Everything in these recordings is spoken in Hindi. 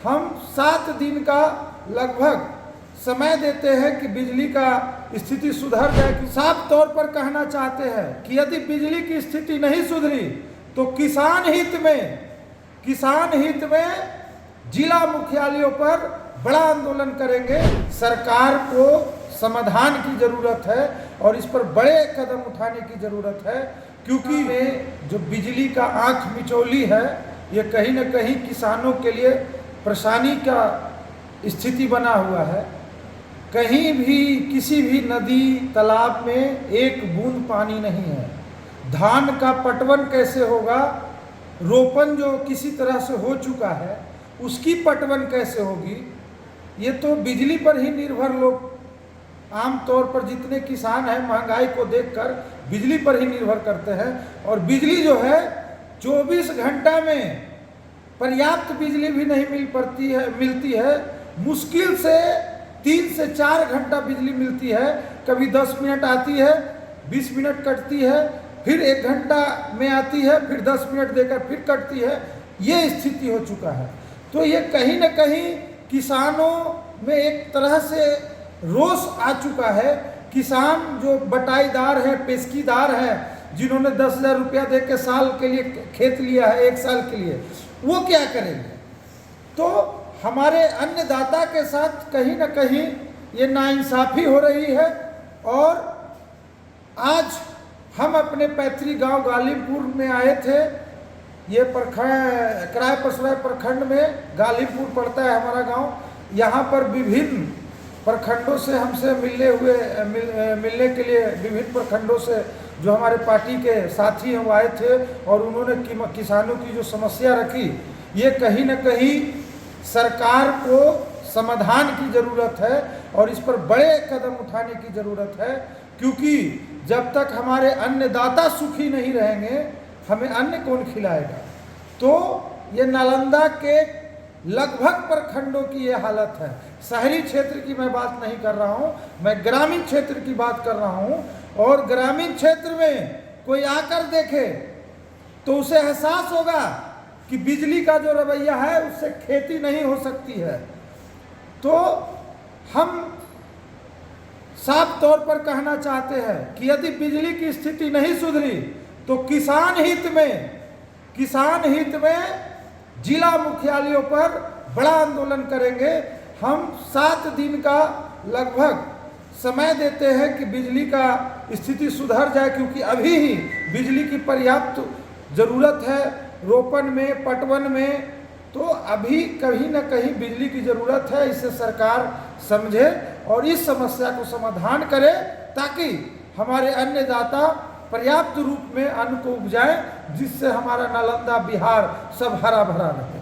हम 7 दिन का लगभग समय देते हैं कि बिजली का स्थिति सुधर जाए। कि साफ तौर पर कहना चाहते हैं कि यदि बिजली की स्थिति नहीं सुधरी तो किसान हित में जिला मुख्यालयों पर बड़ा आंदोलन करेंगे। सरकार को समाधान की ज़रूरत है और इस पर बड़े कदम उठाने की ज़रूरत है, क्योंकि जो बिजली का आंख मिचौली है ये कहीं न कहीं किसानों के लिए परेशानी का स्थिति बना हुआ है। कहीं भी किसी भी नदी तालाब में एक बूंद पानी नहीं है। धान का पटवन कैसे होगा, रोपन जो किसी तरह से हो चुका है उसकी पटवन कैसे होगी, ये तो बिजली पर ही निर्भर लोग आम तौर पर जितने किसान हैं महंगाई को देखकर बिजली पर ही निर्भर करते हैं। और बिजली जो है 24 घंटा में पर्याप्त बिजली भी नहीं मिलती है। मुश्किल से 3 से 4 घंटा बिजली मिलती है। कभी 10 मिनट आती है, 20 मिनट कटती है, फिर 1 घंटा में आती है, फिर 10 मिनट देकर फिर कटती है। ये स्थिति हो चुका है। तो ये कहीं न कहीं किसानों में एक तरह से रोष आ चुका है। किसान जो बटाईदार है, पेशकीदार है, जिन्होंने 10,000 रुपया दे के साल के लिए खेत लिया है, 1 साल के लिए, वो क्या करेंगे। तो हमारे अन्नदाता के साथ कहीं न कहीं ये नाइंसाफ़ी हो रही है। और आज हम अपने पैतृक गांव गालिबपुर में आए थे। ये प्रखंड कराय पसराय प्रखंड में गालिबपुर पड़ता है हमारा गांव। यहाँ पर विभिन्न प्रखंडों से हमसे मिलने के लिए विभिन्न प्रखंडों से जो हमारे पार्टी के साथी हैं वो आए थे और उन्होंने किसानों की जो समस्या रखी, ये कहीं न कहीं सरकार को समाधान की ज़रूरत है और इस पर बड़े कदम उठाने की ज़रूरत है। क्योंकि जब तक हमारे अन्नदाता सुखी नहीं रहेंगे हमें अन्न कौन खिलाएगा। तो ये नालंदा के लगभग प्रखंडों की ये हालत है। शहरी क्षेत्र की मैं बात नहीं कर रहा हूँ, मैं ग्रामीण क्षेत्र की बात कर रहा हूँ। और ग्रामीण क्षेत्र में कोई आकर देखे तो उसे एहसास होगा कि बिजली का जो रवैया है उससे खेती नहीं हो सकती है। तो हम साफ तौर पर कहना चाहते हैं कि यदि बिजली की स्थिति नहीं सुधरी तो किसान हित में जिला मुख्यालयों पर बड़ा आंदोलन करेंगे। हम 7 दिन का लगभग समय देते हैं कि बिजली का स्थिति सुधर जाए, क्योंकि अभी ही बिजली की पर्याप्त ज़रूरत है रोपन में, पटवन में। तो अभी कहीं ना कहीं बिजली की ज़रूरत है। इसे सरकार समझे और इस समस्या को समाधान करे ताकि हमारे अन्नदाता पर्याप्त रूप में अन्न को उपजाए, जिससे हमारा नालंदा बिहार सब हरा भरा रहे।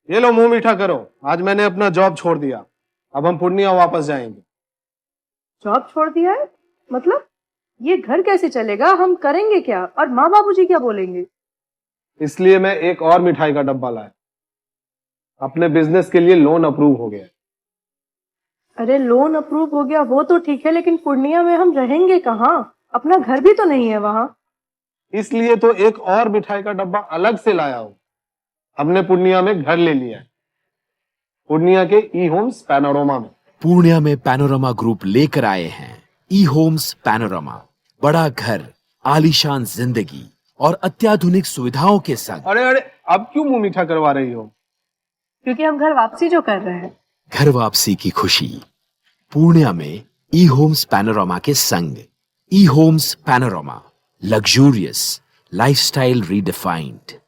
ये लो मुंह मीठा करो, आज मैंने अपना जॉब छोड़ दिया। अब हम पूर्णिया वापस जाएंगे। जॉब छोड़ दिया है? मतलब ये घर कैसे चलेगा, हम करेंगे क्या और माँ बाबूजी क्या बोलेंगे? इसलिए मैं एक और मिठाई का डब्बा लाया। अपने बिजनेस के लिए लोन अप्रूव हो गया। अरे लोन अप्रूव हो गया वो तो ठीक है, लेकिन पूर्णिया में हम रहेंगे कहाँ? अपना घर भी तो नहीं है वहां। इसलिए तो एक और मिठाई का डब्बा अलग से लाया हूं। हमने पूर्णिया में घर ले लिया है, पूर्णिया के ई होम्स पैनोरमा में। पूर्णिया में पैनोरमा ग्रुप लेकर आए हैं ई होम्स पैनोरमा। बड़ा घर, आलीशान जिंदगी और अत्याधुनिक सुविधाओं के संग। अरे अरे, अब क्यों मुंह मीठा करवा रही हो? क्योंकि हम घर वापसी जो कर रहे हैं। घर वापसी की खुशी पूर्णिया में ई होम्स पैनोरमा के संग। ई Homes Panorama, luxurious lifestyle redefined.